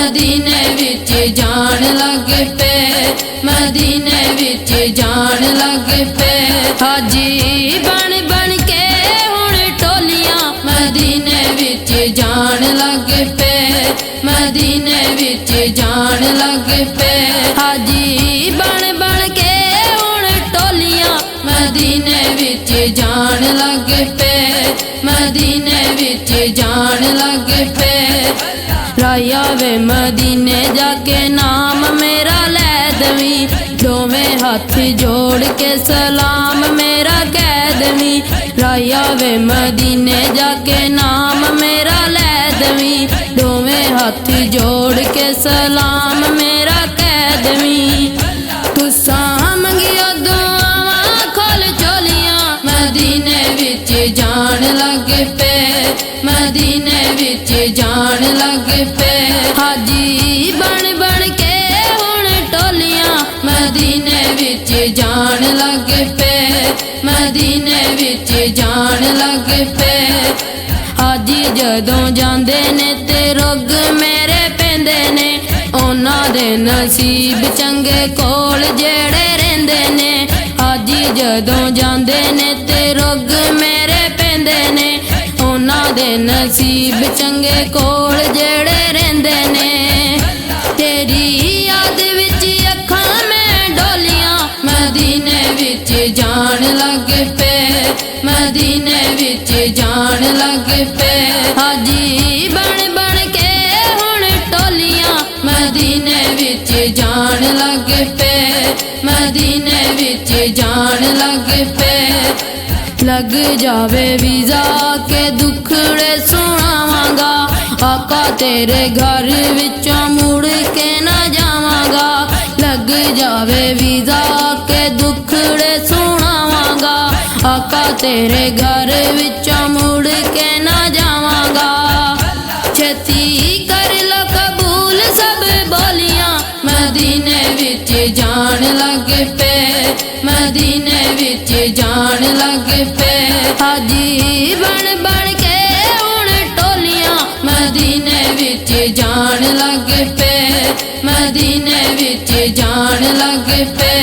मदीने विच जान लग पे, मदीने विच जान लग पे। हाजी बन बन के हुण टोलियां मदीने विच जान लग पे, मदीने विच जान लग पे। हाजी बन बन के हुण टोलियां मदीने विच जान लग पे, मदीने विच जान लग पे। राया वे मदीने जाके नाम मेरा लै दवी, दोवें हाथ जोड़ के सलाम मेरा कह दवी। राया वे मदीने जाके नाम मेरा लै दवी, दोवें हाथ जोड़ के सलाम मेरा कह दवी। तुसा मंगिया दुआवां खोल चोलियां मदीने विच जान लग पे, मदीने विच जान लग पे। हाजी बन बन के हुण टोलियां मदीने विच जान लग पे, मदीने विच जान लग पे। हाजी जदों जांदे ने ते रुग मेरे पैंदे ने, उन्हां दे नसीब चंगे कोल जेड़े रहिंदे ने। हाजी जदों जांदे ने ते रुग मेरे पैंदे ने, उन्हां दे नसीब चंगे कोल जेड़े रहिंदे ने। तेरी याद विच अखां मैं डोलियां मदीने विच जान लग पे, मदीने विच जान लग पे। हाजी बन बन के हुण टोलियां मदीने विच जान लग पे, मदीने विच जान लग पे। लग जावे वीज़ा के दुखड़े सुनावांगा, आका तेरे घर विचों मुड़ के ना जावांगा। लग जावे वीज़ा के दुखड़े सुनावांगा, आका तेरे घर विचों मुड़ के ना जावांगा। छेती कर लो कबूल सब बोलियां मदीने विच जान लग पे, मदीने विच जान लग पे। हाजी बन बन के हुण टोलियां मदीने विच जान लग पे, मदीने विच जान लग पे।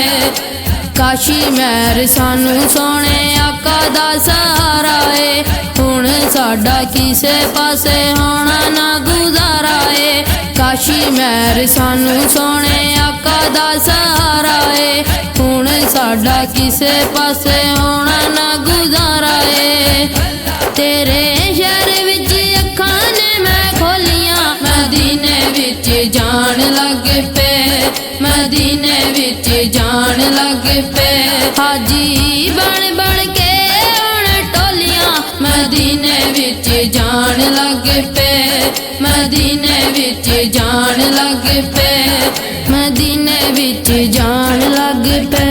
काशी महर सानू सोने आका दा सहारा है, हुण साडा किसे पासे होना ना गुजारा है। काशी महर सानू सोने आका दा सहारा है, हुण साडा किसे पासे होना ना गुजारा है। तेरे शहर विच अखां ने मैं खोलियां मदीने विच जान लग पे, मदीने विच जान लग पे। हाजी बन बन के हुण टोलियां मदीने विच जान लग पे, मदीने विच जान लग पे, मदीने विच जान लग पे।